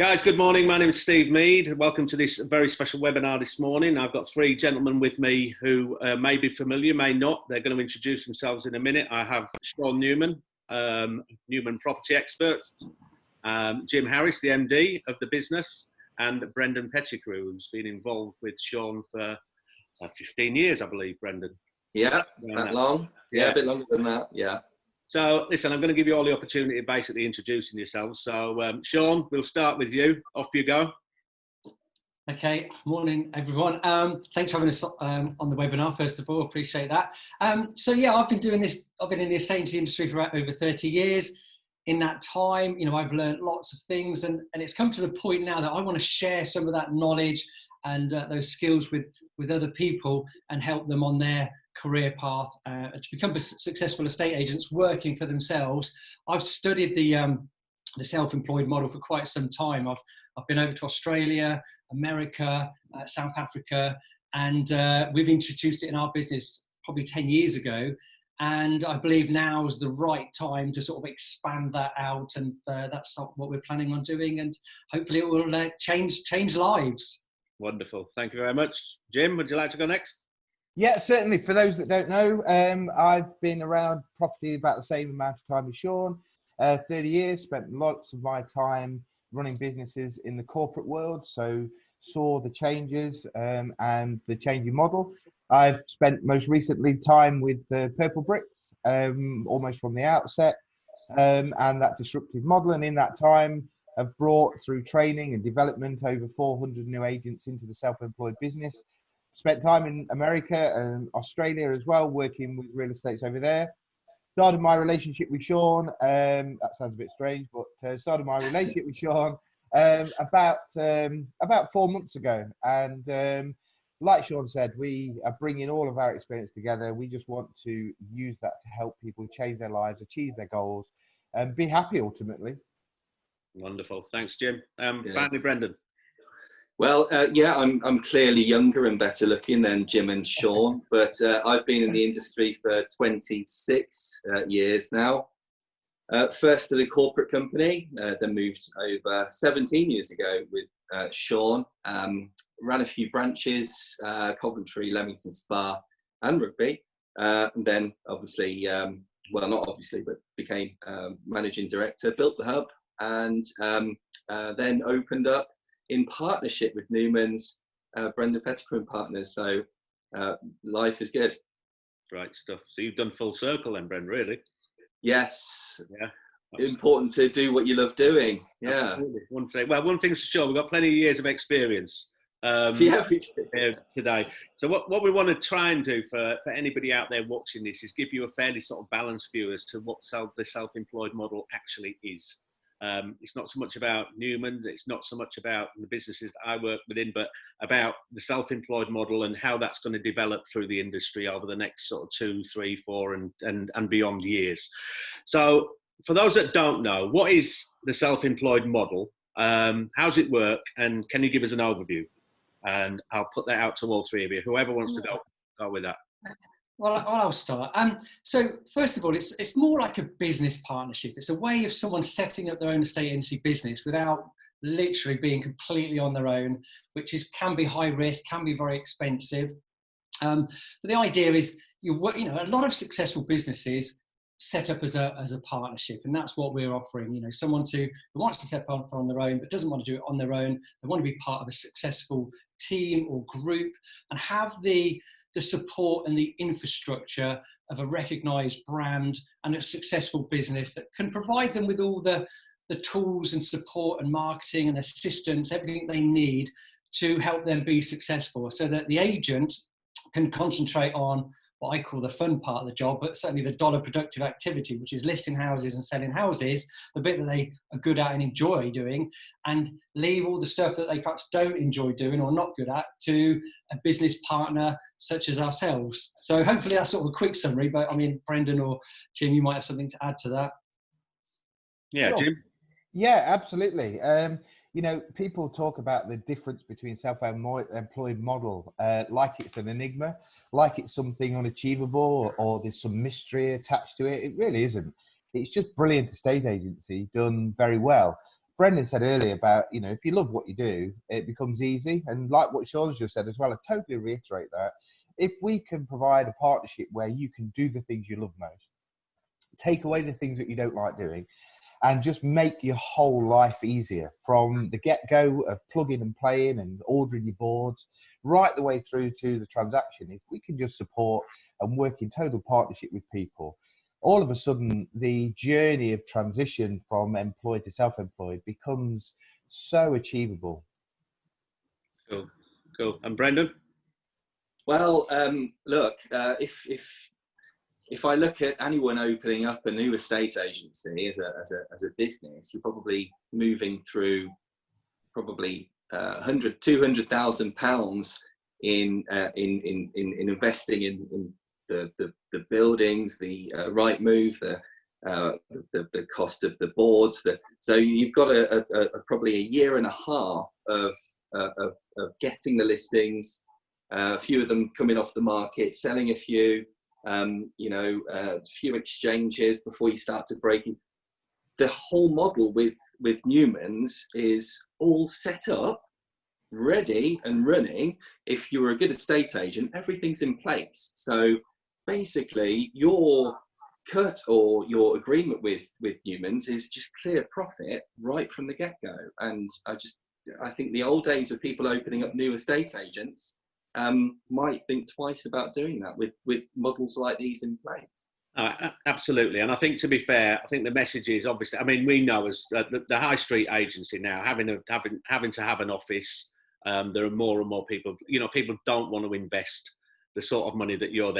Guys, good morning. My name is Steve Mead. Welcome to this very special webinar this morning. I've got three gentlemen with me who may be familiar, may not. They're going to introduce themselves in a minute. I have Sean Newman, Newman Property Experts, Jim Harris, the MD of the business, and Brendan Petticrew, who's been involved with Sean for 15 years, I believe, Brendan. Yeah, that long. Yeah, a bit longer than that, yeah. So, listen, I'm going to give you all the opportunity of basically introducing yourselves. So, Sean, we'll start with you. Off you go. Okay, morning, everyone. Thanks for having us on the webinar, first of all. Appreciate that. So, yeah, I've been doing this. I've been in the estate agency industry for over 30 years. In that time, you know, I've learned lots of things, and it's come to the point now that I want to share some of that knowledge and those skills with other people and help them on their career path to become successful estate agents working for themselves. I've studied the self-employed model for quite some time. I've been over to Australia, America, South Africa, and we've introduced it in our business probably 10 years ago. And I believe now is the right time to sort of expand that out, and that's what we're planning on doing. And hopefully it will change lives. Wonderful. Thank you very much. Jim, would you like to go next? Yeah, certainly. For those that don't know, I've been around property about the same amount of time as Sean, 30 years, spent lots of my time running businesses in the corporate world, so saw the changes and the changing model. I've spent most recently time with the Purple Bricks, almost from the outset, and that disruptive model, and in that time have brought through training and development over 400 new agents into the self-employed business. Spent time in America and Australia as well, working with real estates over there. Started my relationship with Sean, that sounds a bit strange, but started my relationship with Sean about 4 months ago. And like Sean said, we are bringing all of our experience together. We just want to use that to help people change their lives, achieve their goals, and be happy ultimately. Wonderful. Thanks, Jim. Finally, Brendan. Well, yeah, I'm clearly younger and better looking than Jim and Sean, but I've been in the industry for 26 years now. First at a corporate company, then moved over 17 years ago with Sean. Ran a few branches, Coventry, Leamington Spa and Rugby. And then obviously, well, not obviously, but became managing director, built the hub, and then opened up in partnership with Newman's Brendan Petticrew and Partners. So life is good. Right stuff. So you've done full circle then, Brendan, really? Yes. Yeah. Important to do what you love doing. Yeah. Absolutely. One thing's for sure, we've got plenty of years of experience yeah, we do. Today. So what we want to try and do for anybody out there watching this is give you a fairly sort of balanced view as to what the self-employed model actually is. It's not so much about Newman's, it's not so much about the businesses that I work within, but about the self-employed model and how that's going to develop through the industry over the next sort of 2, 3, 4 and beyond years. So for those that don't know, what is the self-employed model? How's it work? And can you give us an overview? And I'll put that out to all three of you. Whoever wants to go with that. Well, I'll start. So first of all, it's more like a business partnership. It's a way of someone setting up their own estate agency business without literally being completely on their own, which can be high risk, can be very expensive. But the idea is, you know, a lot of successful businesses set up as a partnership, and that's what we're offering. You know, someone who wants to set up on their own but doesn't want to do it on their own. They want to be part of a successful team or group and have the support and the infrastructure of a recognized brand and a successful business that can provide them with all the tools and support and marketing and assistance, everything they need to help them be successful, so that the agent can concentrate on what I call the fun part of the job, but certainly the dollar productive activity, which is listing houses and selling houses, the bit that they are good at and enjoy doing, and leave all the stuff that they perhaps don't enjoy doing or not good at to a business partner such as ourselves. So hopefully that's sort of a quick summary, but I mean, Brendan or Jim, you might have something to add to that. Yeah, Sure. Jim? Yeah, absolutely. You know, people talk about the difference between self-employed model like it's an enigma, like it's something unachievable, or there's some mystery attached to it. It really isn't. It's just brilliant estate agency done very well. Brendan said earlier about, if you love what you do, it becomes easy. And like what Sean's just said as well, I totally reiterate that. If we can provide a partnership where you can do the things you love most, take away the things that you don't like doing, and just make your whole life easier from the get-go of plugging and playing and ordering your boards, right the way through to the transaction. If we can just support and work in total partnership with people, all of a sudden the journey of transition from employed to self-employed becomes so achievable. Cool. And Brendan? Well, look, if I look at anyone opening up a new estate agency as a business, you're probably moving through probably £200,000 in investing in the buildings, the right move, the cost of the boards. So you've got probably a year and a half of getting the listings, a few of them coming off the market, selling a few. A few exchanges before you start to break in. The whole model with Newman's is all set up, ready and running. If you're a good estate agent, everything's in place. So basically your cut or your agreement with Newman's is just clear profit right from the get-go. And I think the old days of people opening up new estate agents might think twice about doing that with models like these in place. Absolutely. And I think, to be fair, I think the message is obviously, I mean, we know as the high street agency now, having to have an office, there are more and more people, people don't want to invest the sort of money that you're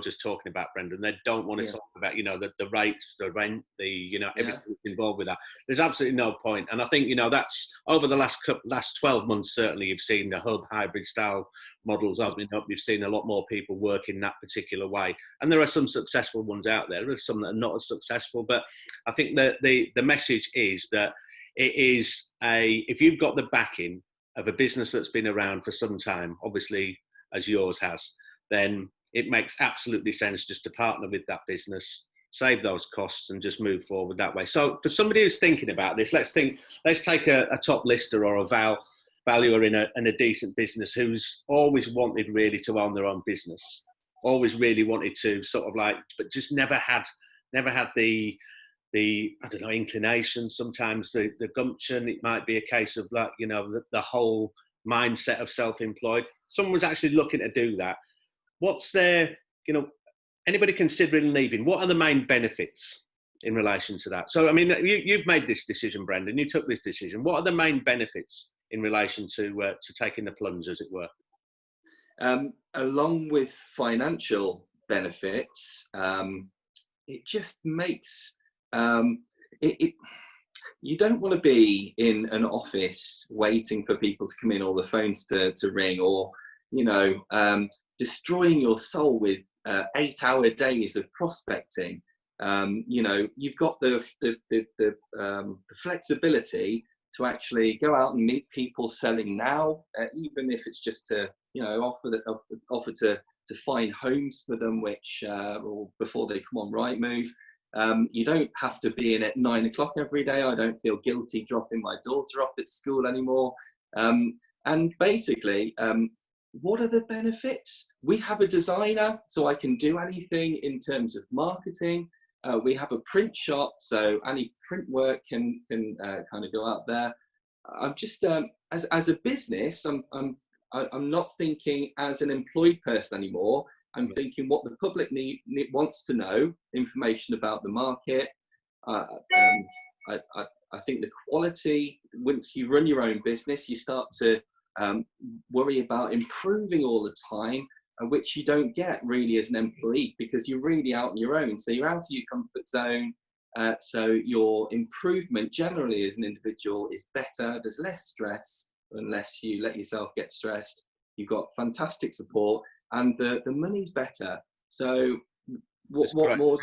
just talking about, Brendan. They don't want to talk about, the rates, the rent, everything that's involved with that. There's absolutely no point. And I think, that's over the last 12 months, certainly you've seen the hub hybrid style models opening up. You've seen a lot more people work in that particular way. And there are some successful ones out there. There's some that are not as successful, but I think that the message is that it is if you've got the backing of a business that's been around for some time, obviously, as yours has, then it makes absolutely sense just to partner with that business, save those costs and just move forward that way. So for somebody who's thinking about this, let's take a top lister or a valuer in a decent business who's always wanted really to own their own business, always really wanted to sort of but just never had the I don't know, inclination, sometimes the gumption. It might be a case of the whole mindset of self-employed. Someone was actually looking to do that. What's their, anybody considering leaving? What are the main benefits in relation to that? So, I mean, you've made this decision, Brendan. You took this decision. What are the main benefits in relation to taking the plunge, as it were? Along with financial benefits, it just makes you don't want to be in an office waiting for people to come in or the phones to ring, or destroying your soul with 8-hour days of prospecting. You've got the flexibility to actually go out and meet people selling now, even if it's just to offer to find homes for them, which or before they come on Rightmove. You don't have to be in at 9 o'clock every day. I don't feel guilty dropping my daughter off at school anymore. And basically, what are the benefits? We have a designer, so I can do anything in terms of marketing. We have a print shop, so any print work can kind of go out there. I'm just as a business, I'm not thinking as an employed person anymore. I'm thinking what the public wants to know, information about the market. I think the quality, once you run your own business, you start to worry about improving all the time, which you don't get really as an employee, because you're really out on your own. So you're out of your comfort zone. So your improvement generally as an individual is better. There's less stress unless you let yourself get stressed. You've got fantastic support. And the money's better. So what more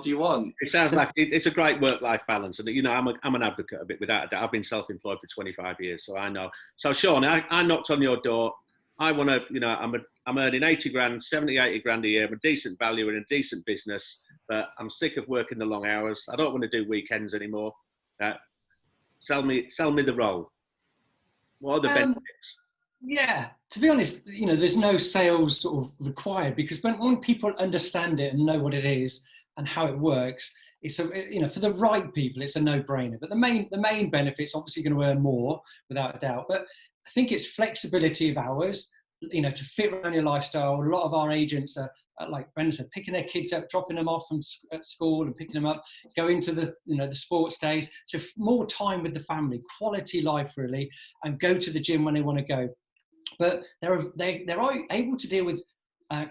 do you want? It sounds like it's a great work-life balance, and I'm an advocate of it without a doubt. I've been self-employed for 25 years, so I know. So Sean, I knocked on your door. I want to, I'm earning 80 grand, 70, 80 grand a year. I'm a decent value in a decent business, but I'm sick of working the long hours. I don't want to do weekends anymore. Sell me the role. What are the benefits? Yeah, to be honest, there's no sales sort of required, because when people understand it and know what it is and how it works, it's for the right people, it's a no-brainer. But the main benefit's obviously going to earn more, without a doubt. But I think it's flexibility of hours, to fit around your lifestyle. A lot of our agents are, like Brendan said, picking their kids up, dropping them off at school and picking them up, going to the sports days. So more time with the family, quality life really, and go to the gym when they want to go. But they're able to deal with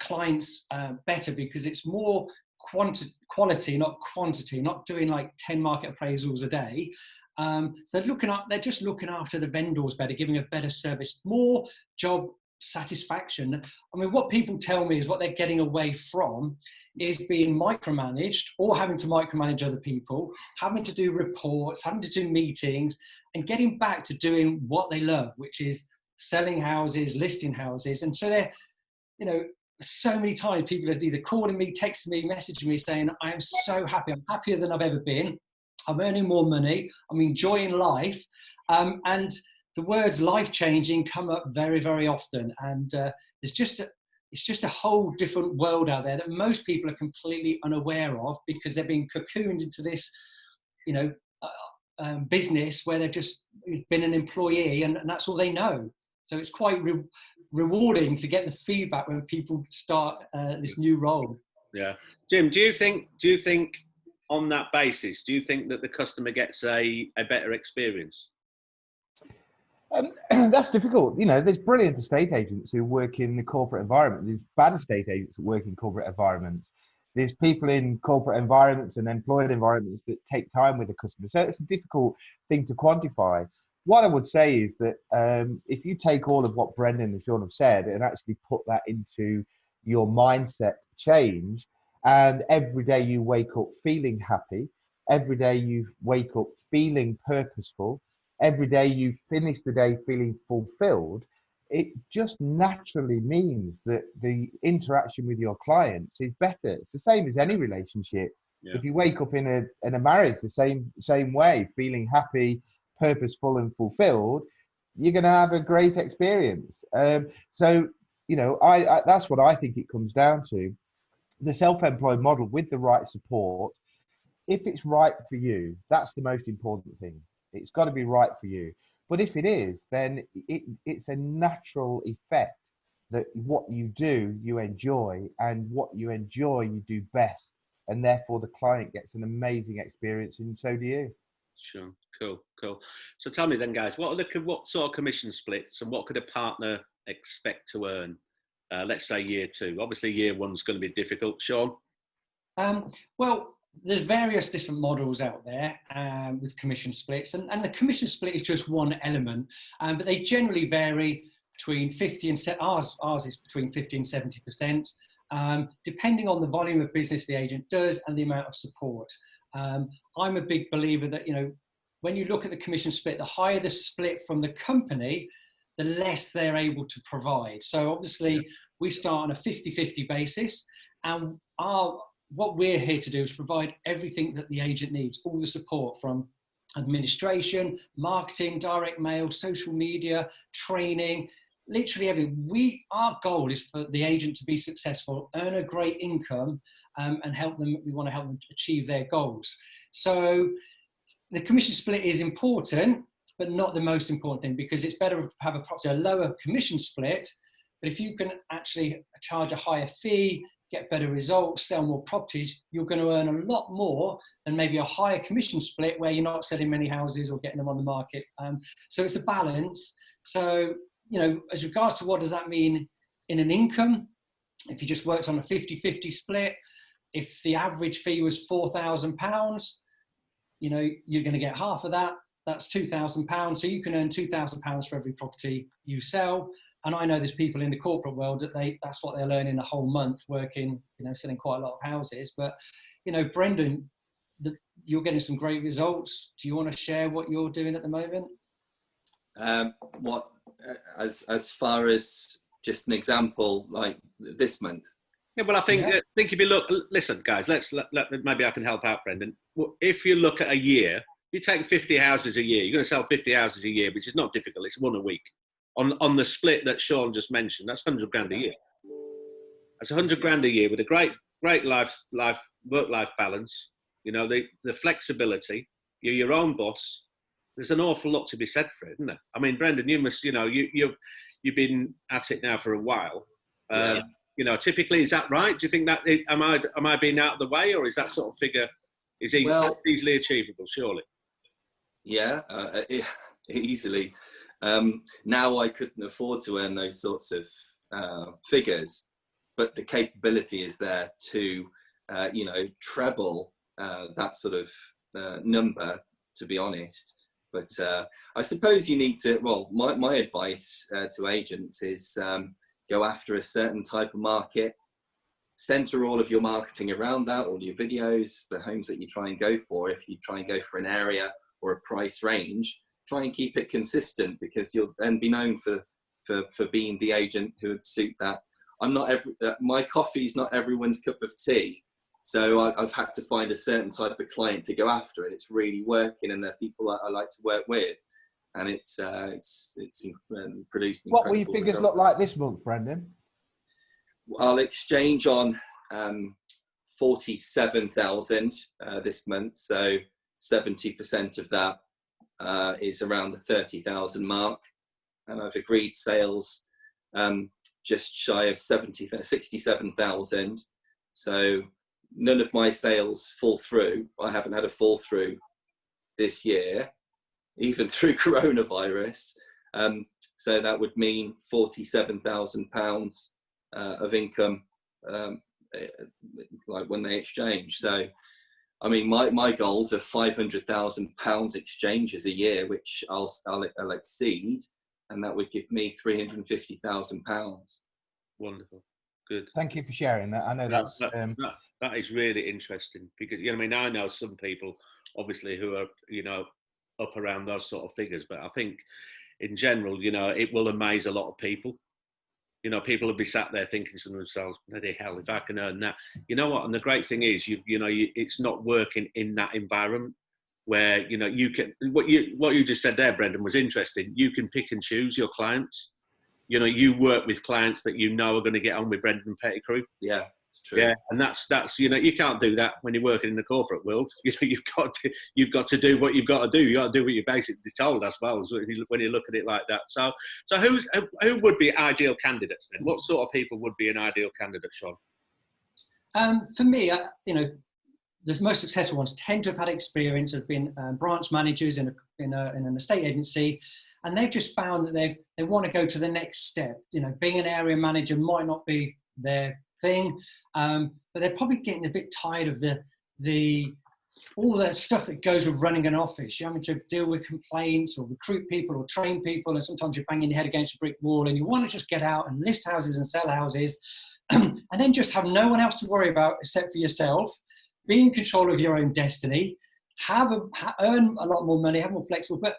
clients better, because it's more quality, not quantity, not doing like 10 market appraisals a day. So they're just looking after the vendors better, giving a better service, more job satisfaction. I mean, what people tell me is what they're getting away from is being micromanaged, or having to micromanage other people, having to do reports, having to do meetings, and getting back to doing what they love, which is selling houses, listing houses. And so they're, so many times people are either calling me, texting me, messaging me saying, I am so happy, I'm happier than I've ever been, I'm earning more money, I'm enjoying life. And the words life-changing come up very, very often. And it's just a whole different world out there that most people are completely unaware of, because they're being cocooned into this, business where they've just been an employee, and that's all they know. So it's quite rewarding to get the feedback when people start this new role. Yeah, Jim, do you think on that basis, do you think that the customer gets a better experience? That's difficult. There's brilliant estate agents who work in the corporate environment. There's bad estate agents that work in corporate environments. There's people in corporate environments and employed environments that take time with the customer. So it's a difficult thing to quantify. What I would say is that if you take all of what Brendan and Sean have said and actually put that into your mindset change, and every day you wake up feeling happy, every day you wake up feeling purposeful, every day you finish the day feeling fulfilled, it just naturally means that the interaction with your clients is better. It's the same as any relationship. Yeah. If you wake up in a marriage the same way, feeling happy, purposeful and fulfilled, you're going to have a great experience. So that's what I think it comes down to. The self-employed model with the right support, if it's right for you, that's the most important thing. It's got to be right for you. But if it is, then it's a natural effect that what you do, you enjoy, and what you enjoy, you do best. And therefore the client gets an amazing experience, and so do you. Sure. Cool. So tell me then, guys, what sort of commission splits, and what could a partner expect to earn? Let's say year 2. Obviously, year 1's going to be difficult. Sean? Well, there's various different models out there with commission splits, and the commission split is just one element, but they generally vary between 50 and ours is between 50 and 70%, depending on the volume of business the agent does and the amount of support. I'm a big believer that, when you look at the commission split, the higher the split from the company, the less they're able to provide. So obviously we start on a 50-50 basis, and what we're here to do is provide everything that the agent needs, all the support from administration, marketing, direct mail, social media, training, literally everything. Our goal is for the agent to be successful, earn a great income, and we want to help them achieve their goals. So the commission split is important, but not the most important thing, because it's better to have a lower commission split, but if you can actually charge a higher fee, get better results, sell more properties, you're going to earn a lot more than maybe a higher commission split where you're not selling many houses or getting them on the market. So it's a balance. So, as regards to what does that mean in an income, if you just worked on a 50-50 split, if the average fee was £4,000, you're going to get half of that. That's £2,000. So you can earn £2,000 for every property you sell. And I know there's people in the corporate world that's what they're learning a whole month working, selling quite a lot of houses. But, Brendan, you're getting some great results. Do you want to share what you're doing at the moment? As far as just an example, like this month? Yeah, well, I think if you listen, guys, maybe I can help out, Brendan. If you look at a year, you take 50 houses a year, you're going to sell 50 houses a year, which is not difficult. It's one a week. On the split that Sean just mentioned, that's 100 grand a year. That's 100 grand a year with a great work-life balance. You know, the flexibility. You're your own boss. There's an awful lot to be said for it, isn't there? I mean, Brendan, you must, you know, you've been at it now for a while. You know, typically, is that right? Do you think that am I being out of the way, or is that sort of figure easily achievable? Surely. Yeah, easily. Now I couldn't afford to earn those sorts of figures, but the capability is there to, you know, treble that sort of number, to be honest. But I suppose you need to, well, my advice to agents is go after a certain type of market, center all of your marketing around that, all your videos, the homes that you try and go for. If you try and go for an area or a price range, try and keep it consistent, because you'll then be known for being the agent who would suit that. My coffee's not everyone's cup of tea. So I've had to find a certain type of client to go after, and it's really working, and they're people that I like to work with, and it's producing. What will your figures look like this month, Brendan? I'll exchange on 47,000 this month, so 70% of that is around the 30,000 mark, and I've agreed sales just shy of 67,000. So none of my sales fall through. I haven't had a fall through this year, even through coronavirus. So that would mean £47,000 of income, like when they exchange. So, I mean, my goals are £500,000 exchanges a year, which I'll exceed, and that would give me £350,000. Wonderful, good. Thank you for sharing that. I know that is really interesting, because, you know, I mean, I know some people obviously who are, you know, up around those sort of figures, but I think in general, you know, it will amaze a lot of people. You know, people will be sat there thinking to themselves, bloody hell, if I can earn that. You know what? And the great thing is, it's not working in that environment where, you know, you can, what you just said there, Brendan, was interesting. You can pick and choose your clients. You know, you work with clients that you know are going to get on with Brendan Petticrew. Yeah, it's true. Yeah, and that's you know, you can't do that when you're working in the corporate world. You know, you've got to do what you've got to do. You got to do what you're basically told, I suppose, when you look at it like that. So who would be ideal candidates then? What sort of people would be an ideal candidate, Sean? For me, you know, the most successful ones tend to have had experience, have been branch managers in an estate agency, and they've just found that they want to go to the next step. You know, being an area manager might not be their thing, but they're probably getting a bit tired of all the stuff that goes with running an office. You're having to deal with complaints or recruit people or train people, and sometimes you're banging your head against a brick wall, and you want to just get out and list houses and sell houses and then just have no one else to worry about except for yourself, be in control of your own destiny, earn a lot more money, have more flexible, but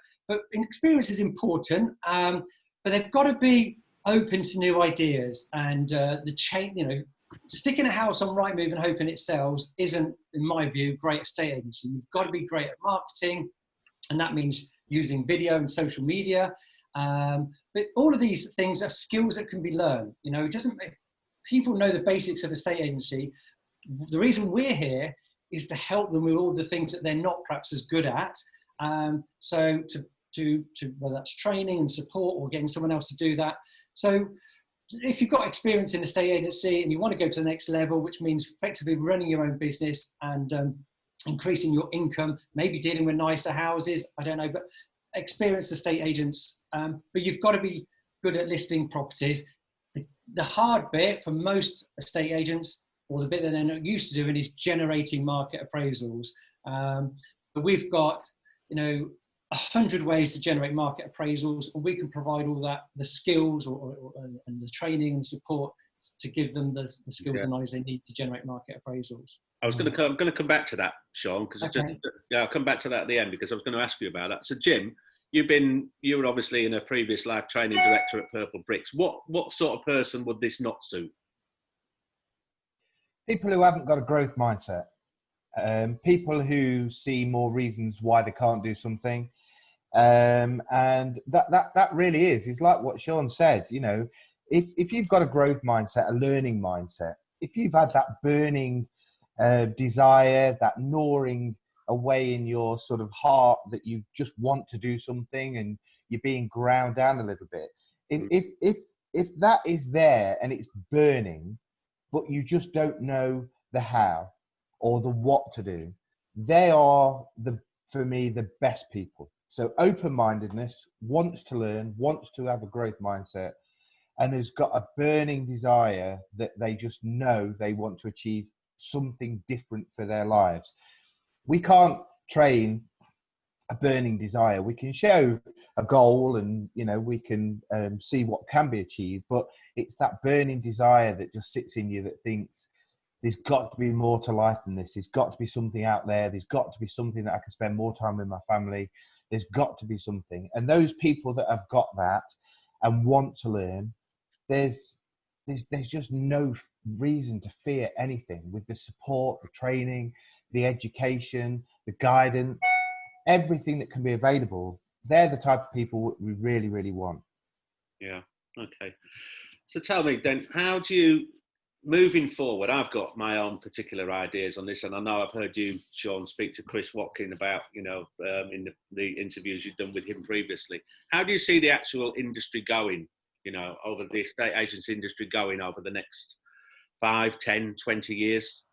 experience is important, but they've got to be open to new ideas, and you know, sticking a house on Rightmove and hoping it sells isn't, in my view, great estate agency. You've got to be great at marketing, and that means using video and social media. But all of these things are skills that can be learned. You know, people know the basics of estate agency. The reason we're here is to help them with all the things that they're not perhaps as good at. So to whether that's training and support or getting someone else to do that. So if you've got experience in a estate agency and you want to go to the next level, which means effectively running your own business and increasing your income, maybe dealing with nicer houses, I don't know, but experienced estate agents, but you've got to be good at listing properties. The hard bit for most estate agents, or the bit that they're not used to doing, is generating market appraisals. But we've got, you know, 100 ways to generate market appraisals, and we can provide all that, the skills and the training and support to give them the skills and knowledge they need to generate market appraisals. I'm going to come back to that, Sean, because I'll come back to that at the end, because I was going to ask you about that. So, Jim, you were obviously in a previous life training director at Purple Bricks. What sort of person would this not suit? People who haven't got a growth mindset. people who see more reasons why they can't do something. And that really is like what Sean said. You know, if you've got a growth mindset, a learning mindset, if you've had that burning desire, that gnawing away in your sort of heart that you just want to do something and you're being ground down a little bit, if that is there and it's burning, but you just don't know the how or the what to do, they are for me the best people. So open-mindedness, wants to learn, wants to have a growth mindset, and has got a burning desire that they just know they want to achieve something different for their lives. We can't train a burning desire. We can show a goal and, you know, we can see what can be achieved, but it's that burning desire that just sits in you that thinks there's got to be more to life than this. There's got to be something out there. There's got to be something that I can spend more time with my family. There's got to be something. And those people that have got that and want to learn, there's just no reason to fear anything with the support, the training, the education, the guidance, everything that can be available. They're the type of people we really, really want. Yeah. Okay. So tell me then, how do you, moving forward, I've got my own particular ideas on this, and I know I've heard you, Sean, speak to Chris Watkin about, you know, in the interviews you've done with him previously. How do you see the actual industry going, you know, over the estate agency industry going over the next 5, 10, 20 years?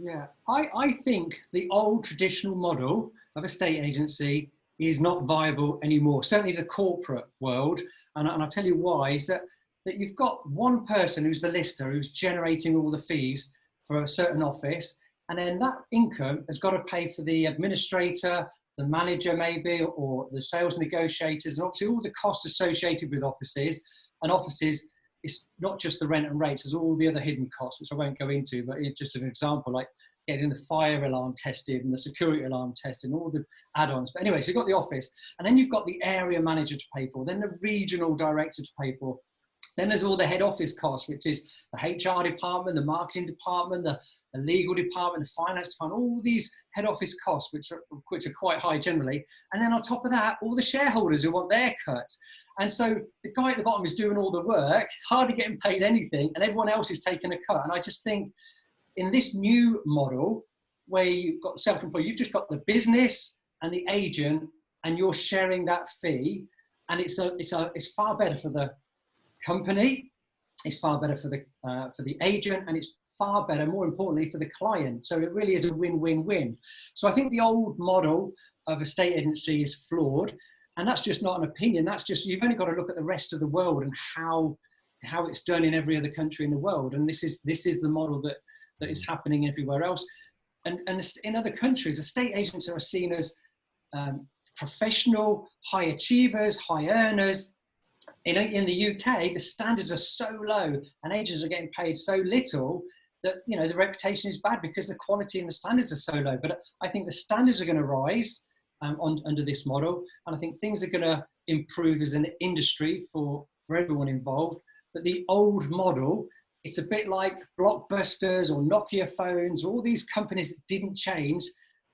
Yeah, I think the old traditional model of a state agency is not viable anymore, certainly the corporate world. And I'll tell you why, is that you've got one person who's the lister, who's generating all the fees for a certain office, and then that income has got to pay for the administrator, the manager maybe, or the sales negotiators, and obviously all the costs associated with offices. And offices, it's not just the rent and rates, there's all the other hidden costs, which I won't go into, but it's just an example, like getting the fire alarm tested and the security alarm tested and all the add-ons. But anyway, so you've got the office, and then you've got the area manager to pay for, then the regional director to pay for. Then there's all the head office costs, which is the HR department, the marketing department, the legal department, the finance department, all these head office costs, which are quite high generally. And then on top of that, all the shareholders who want their cut. And so the guy at the bottom is doing all the work, hardly getting paid anything, and everyone else is taking a cut. And I just think in this new model, where you've got self-employed, you've just got the business and the agent, and you're sharing that fee. And it's far better for the company, it's far better for the agent, and it's far better, more importantly, for the client. So it really is a win-win-win. So I think the old model of a state agency is flawed, and that's just not an opinion. That's just, you've only got to look at the rest of the world and how it's done in every other country in the world. And this is the model that is happening everywhere else. And in other countries, estate agents are seen as professional, high achievers, high earners. In the UK, the standards are so low and agents are getting paid so little that, you know, the reputation is bad because the quality and the standards are so low. But I think the standards are going to rise under this model, and I think things are going to improve as an industry for everyone involved. But the old model, it's a bit like Blockbusters or Nokia phones, all these companies that didn't change,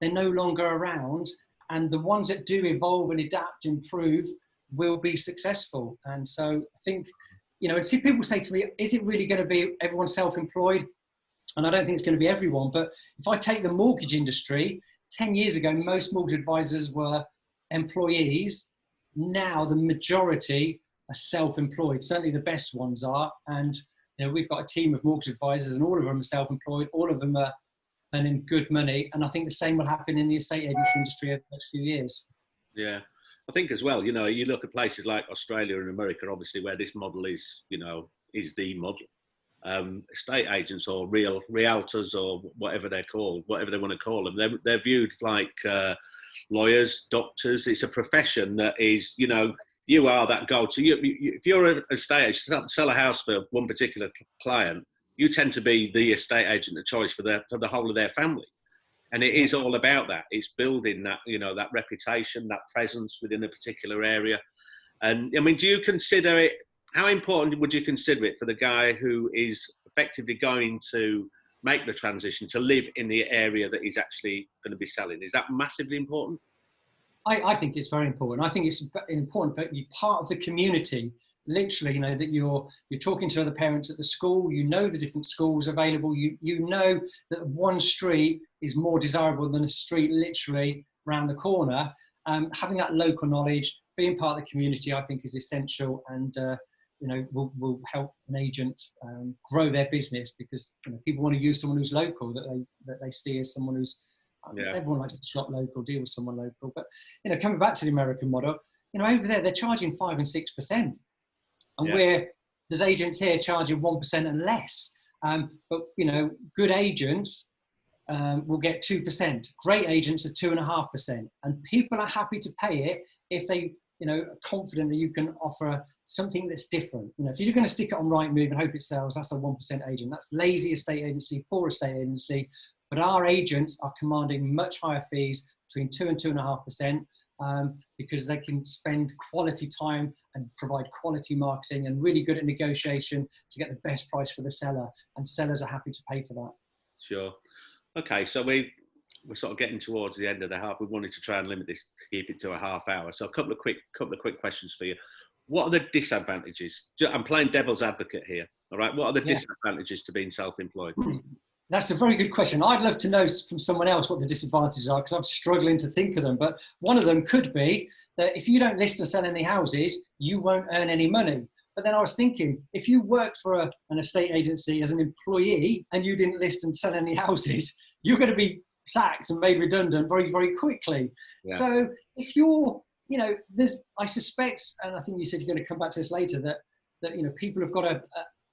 they're no longer around, and the ones that do evolve and adapt, improve, will be successful. And so I think, you know, and see people say to me, is it really going to be everyone self-employed? And I don't think it's going to be everyone, but if I take the mortgage industry, 10 years ago, most mortgage advisors were employees. Now the majority are self-employed. Certainly the best ones are. And, you know, we've got a team of mortgage advisors and all of them are self-employed. All of them are earning good money. And I think the same will happen in the estate agency industry over the next few years. Yeah. I think as well, you know, you look at places like Australia and America, obviously, where this model is, you know, is the model. Estate agents or realtors or whatever they're called, whatever they want to call them, they're viewed like lawyers, doctors. It's a profession that is, you know, you are that go-to. If you're an estate agent, sell a house for one particular client, you tend to be the estate agent of choice for the whole of their family. And it is all about that. It's building that, you know, that reputation, that presence within a particular area. And I mean, do you consider it, how important would you consider it for the guy who is effectively going to make the transition to live in the area that he's actually going to be selling. Is that massively important? I think it's very important. I think it's important that you're part of the community. Literally, that you're talking to other parents at the school. You know the different schools available. You know that one street is more desirable than a street literally around the corner. Having that local knowledge, being part of the community, I think is essential, and will help an agent grow their business, because people want to use someone who's local, that they see as someone who's. Everyone likes to shop local, deal with someone local. But coming back to the American model, over there they're charging 5 and 6%, and there's agents here charging 1% and less. But good agents will get 2%. Great agents are 2.5%, and people are happy to pay it if they are confident that you can offer something that's different. If you're going to stick it on Rightmove and hope it sells, that's a 1% agent. That's lazy estate agency, poor estate agency. But our agents are commanding much higher fees, between 2 and 2.5%, because they can spend quality time and provide quality marketing, and really good at negotiation to get the best price for the seller. And sellers are happy to pay for that. Sure. Okay, so we're sort of getting towards the end of the half. We wanted to try and limit this, keep it to a half hour. So a couple of quick questions for you. What are the disadvantages? I'm playing devil's advocate here. All right. What are the disadvantages to being self-employed? That's a very good question. I'd love to know from someone else what the disadvantages are, because I'm struggling to think of them. But one of them could be that if you don't list and sell any houses, you won't earn any money. But then I was thinking, if you worked for an estate agency as an employee and you didn't list and sell any houses, you're going to be sacked and made redundant very, very quickly. Yeah. So if you're, I suspect, and I think you said you're going to come back to this later, that people have got to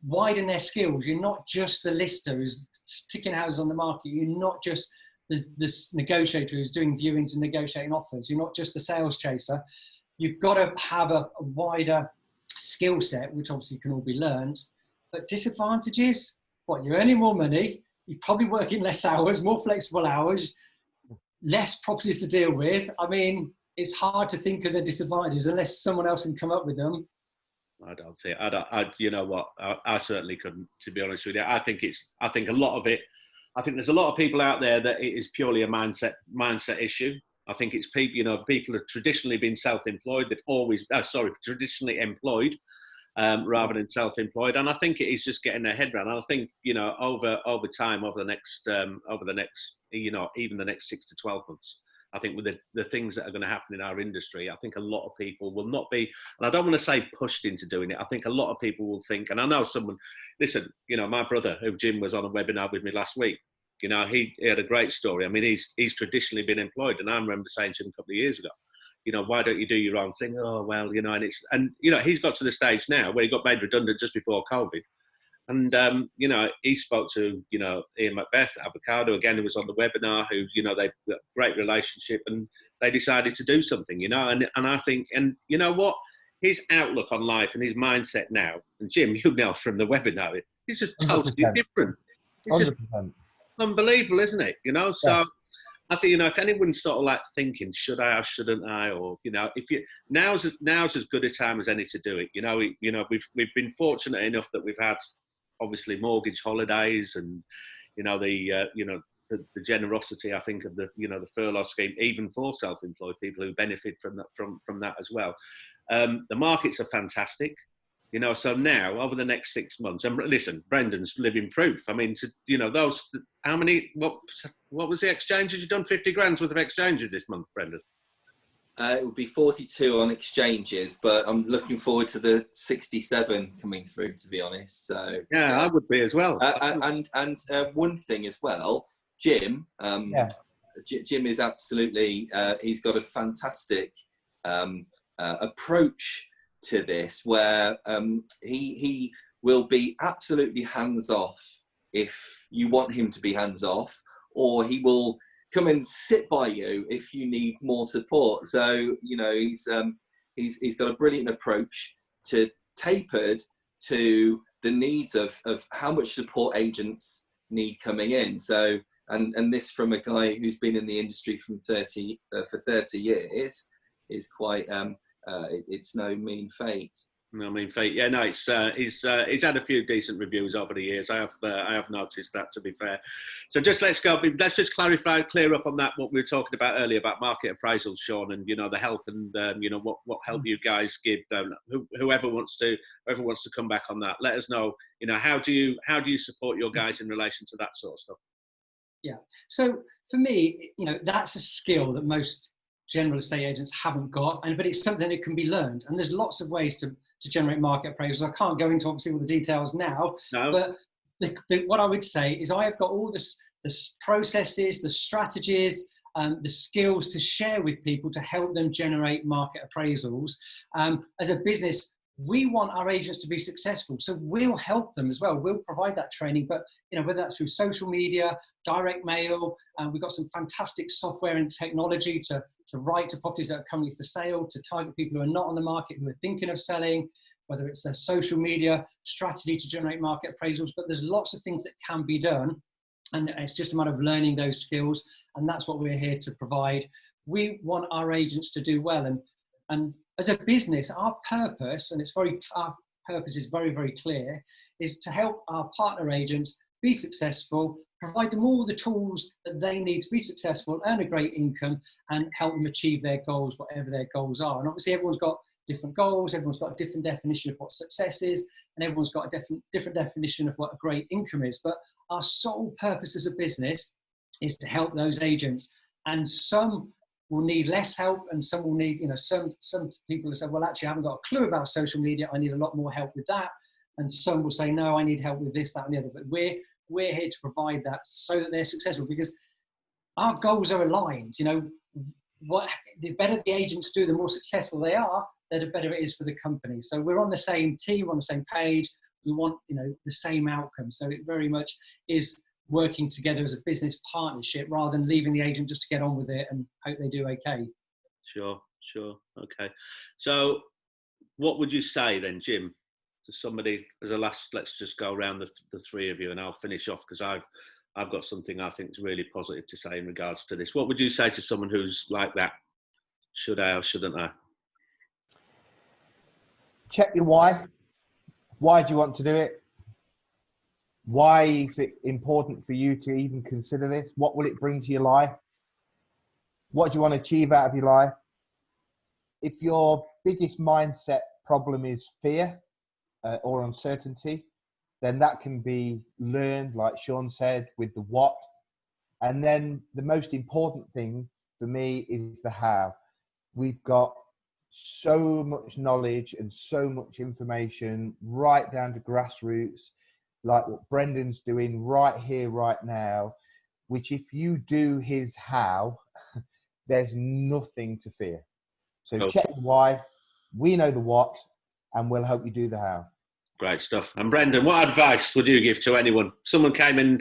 widen their skills. You're not just the lister who's sticking houses on the market. You're not just the negotiator who's doing viewings and negotiating offers. You're not just the sales chaser. You've got to have a wider skill set, which obviously can all be learned. But disadvantages, you're earning more money, you're probably working less hours, more flexible hours, less properties to deal with. I mean, it's hard to think of the disadvantages unless someone else can come up with them. I don't think. You know what? I certainly couldn't, to be honest with you. I think a lot of it. I think there's a lot of people out there that it is purely a mindset issue. I think it's people. People have traditionally been self-employed. They've always, traditionally employed, rather than self-employed. And I think it is just getting their head around. And I think over time, over the next, even the next 6 to 12 months. I think with the things that are going to happen in our industry, I think a lot of people will not be, and I don't want to say pushed into doing it. I think a lot of people will think, and I know someone, listen, my brother, who Jim was on a webinar with me last week, he had a great story. I mean, he's traditionally been employed, and I remember saying to him a couple of years ago, why don't you do your own thing? Oh, well, and he's got to the stage now where he got made redundant just before COVID. And, he spoke to, Ian Macbeth, Avocado, again, who was on the webinar, who, they've got a great relationship, and they decided to do something, and I think, and you know what, his outlook on life and his mindset now, and Jim, from the webinar, it's just totally 100%. Different. It's 100%. Just unbelievable, isn't it? So I think, if anyone's sort of like thinking, should I or shouldn't I, or, now's as good a time as any to do it. We've been fortunate enough that we've had, obviously, mortgage holidays, and the generosity, I think, of the furlough scheme, even for self-employed people who benefit from that as well. The markets are fantastic, so now over the next 6 months, and listen, Brendan's living proof. I mean, those, how many, what was the exchanges you've done? 50 grand's worth of exchanges this month, Brendan? It would be 42 on exchanges, but I'm looking forward to the 67 coming through, to be honest. So yeah, I would be as well. And one thing as well, Jim. Jim is absolutely. He's got a fantastic approach to this, where he will be absolutely hands off if you want him to be hands off, or he will come and sit by you if you need more support. So he's got a brilliant approach tapered to the needs of how much support agents need coming in. So and this from a guy who's been in the industry for 30 years is quite it's no mean feat. I mean, yeah, no, he's had a few decent reviews over the years. I have noticed that, to be fair. So let's just clear up on that what we were talking about earlier about market appraisals, Sean, and the help and what help you guys give. Whoever wants to come back on that, let us know. How do you support your guys in relation to that sort of stuff? Yeah. So for me, that's a skill that most general estate agents haven't got, but it's something that can be learned. And there's lots of ways to generate market appraisals. I can't go into obviously all the details now, but what I would say is I have got all the processes, the strategies, the skills to share with people to help them generate market appraisals. As a business, we want our agents to be successful, so we'll help them as well. We'll provide that training, but whether that's through social media, direct mail, we've got some fantastic software and technology to write to properties that are currently for sale, to target people who are not on the market, who are thinking of selling, whether it's a social media strategy to generate market appraisals. But there's lots of things that can be done, and it's just a matter of learning those skills, and that's what we're here to provide. We want our agents to do well, and as a business, our purpose, and our purpose is very, very clear, is to help our partner agents be successful, provide them all the tools that they need to be successful, earn a great income, and help them achieve their goals, whatever their goals are. And obviously, everyone's got different goals, everyone's got a different definition of what success is, and everyone's got a different definition of what a great income is. But our sole purpose as a business is to help those agents. And some will need less help, and some will need, some people will say, well, actually, I haven't got a clue about social media, I need a lot more help with that. And some will say, no, I need help with this, that, and the other. But we're here to provide that so that they're successful, because our goals are aligned. The better the agents do, the more successful they are, the better it is for the company. So we're on the same team, on the same page. We want, the same outcome. So it very much is working together as a business partnership, rather than leaving the agent just to get on with it and hope they do okay. Sure. Okay. So what would you say then, Jim, to somebody as a last, let's just go around the three of you, and I'll finish off because I've got something I think is really positive to say in regards to this. What would you say to someone who's like that? Should I or shouldn't I? Check your why. Why do you want to do it? Why is it important for you to even consider this? What will it bring to your life? What do you want to achieve out of your life? If your biggest mindset problem is fear or uncertainty, then that can be learned, like Sean said, with the what. And then the most important thing for me is the how. We've got so much knowledge and so much information right down to grassroots, like what Brendan's doing right here, right now, which if you do his how, there's nothing to fear. So Okay. Check the why, we know the what, and we'll help you do the how. Great stuff. And Brendan, what advice would you give to anyone? Someone came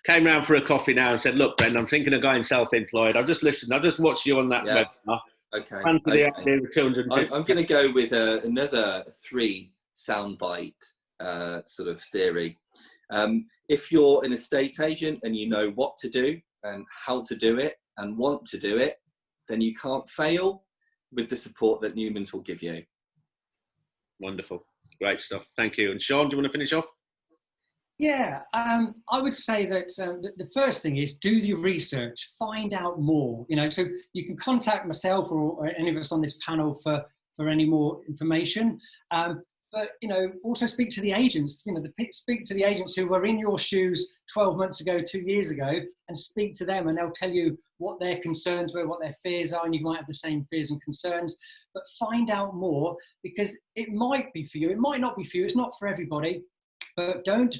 round for a coffee now and said, look, Brendan, I'm thinking of going self-employed. I've just watched you on that webinar. Okay. The idea of 250. I'm going to go with another 3 soundbite sort of theory. If you're an estate agent and you know what to do and how to do it and want to do it, then you can't fail with the support that Newman's will give you. Wonderful. Great stuff. Thank you. And Sean, do you want to finish off? Yeah, I would say that the first thing is do the research, find out more. So you can contact myself or any of us on this panel for any more information. But also speak to the agents. Speak to the agents who were in your shoes 12 months ago, 2 years ago, and speak to them, and they'll tell you what their concerns were, what their fears are, and you might have the same fears and concerns. But find out more, because it might be for you, it might not be for you. It's not for everybody. But don't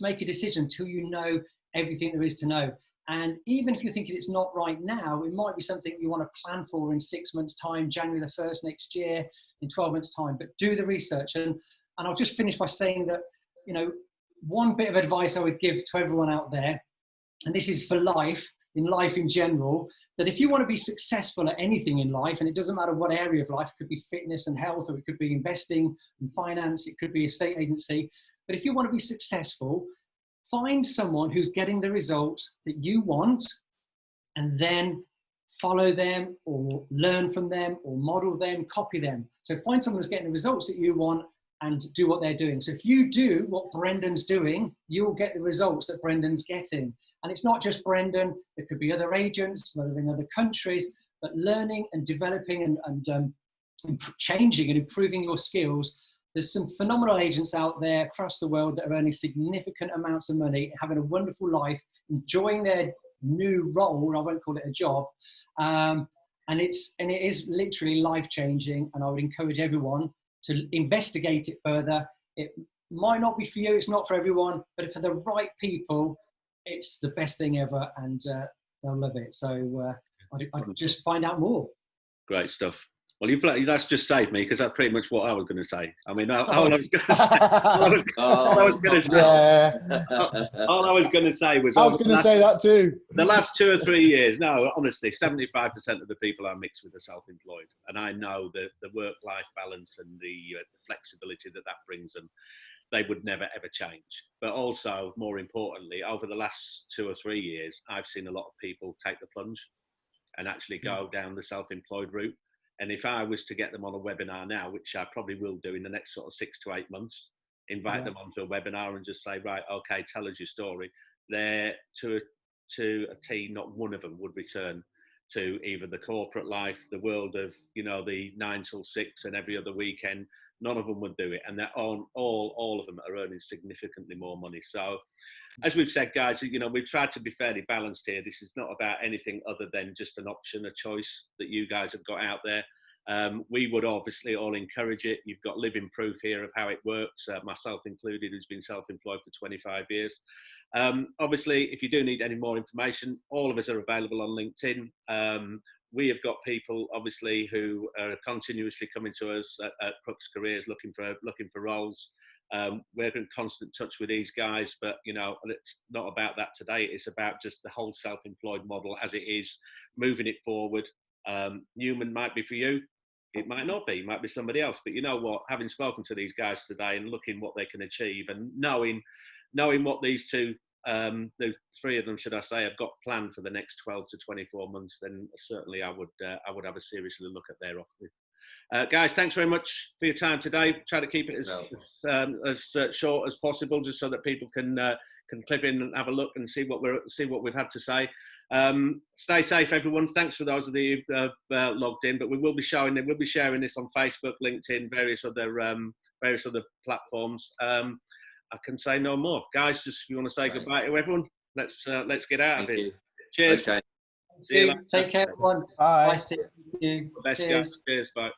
make a decision until you know everything there is to know. And even if you're thinking it's not right now, it might be something you want to plan for in 6 months' time, January the 1st next year, in 12 months' time. But do the research. And I'll just finish by saying that, one bit of advice I would give to everyone out there, and this is for life in general, that if you want to be successful at anything in life, and it doesn't matter what area of life, it could be fitness and health, or it could be investing and finance, it could be a estate agency. But if you want to be successful, find someone who's getting the results that you want, and then follow them or learn from them or model them, copy them. So find someone who's getting the results that you want and do what they're doing. So if you do what Brendan's doing, you'll get the results that Brendan's getting. And it's not just Brendan, there could be other agents, whether in other countries, but learning and developing and changing and improving your skills. There's some phenomenal agents out there across the world that are earning significant amounts of money, having a wonderful life, enjoying their new role. I won't call it a job. And it is literally life-changing, and I would encourage everyone to investigate it further. It might not be for you, it's not for everyone, but for the right people, it's the best thing ever, and they'll love it. So I'd just find out more. Great stuff. Well, that's just saved me, because that's pretty much what I was going to say. I mean, all I was going to say, all I was going to say was, I was going to say that too. The last 2 or 3 years, no, honestly, 75% of the people I mix with are self-employed, and I know the work-life balance and the flexibility that brings them. They would never ever change. But also, more importantly, over the last 2 or 3 years, I've seen a lot of people take the plunge and actually go down the self-employed route. And if I was to get them on a webinar now, which I probably will do in the next sort of 6 to 8 months, invite them onto a webinar and just say, right, okay, tell us your story. There, to a T, not one of them would return to either the corporate life, the world of, the 9 till 6 and every other weekend. None of them would do it. And they're all of them are earning significantly more money. So, as we've said, guys, we've tried to be fairly balanced here. This is not about anything other than just an option, a choice that you guys have got out there. We would obviously all encourage it. You've got living proof here of how it works, myself included, who's been self-employed for 25 years. Obviously, if you do need any more information, all of us are available on LinkedIn. We have got people, obviously, who are continuously coming to us at Crux Careers looking for roles. We're in constant touch with these guys, but it's not about that today. It's about just the whole self-employed model as it is, moving it forward. Newman might be for you, it might not be, it might be somebody else. But you know what? Having spoken to these guys today and looking what they can achieve, and knowing what these two, the three of them, should I say, have got planned for the next 12 to 24 months, then certainly I would have a serious look at their offer. Guys, thanks very much for your time today. Try to keep it as short as possible, just so that people can clip in and have a look and see what we've had to say. Stay safe, everyone. Thanks for those of you who've logged in. But we'll be sharing this on Facebook, LinkedIn, various other platforms. I can say no more, guys. Just if you want to say goodbye to everyone, let's get out of here. Cheers. Okay. See you later. Take care, everyone. Bye. Nice to see you. Best, guys. Cheers. Bye.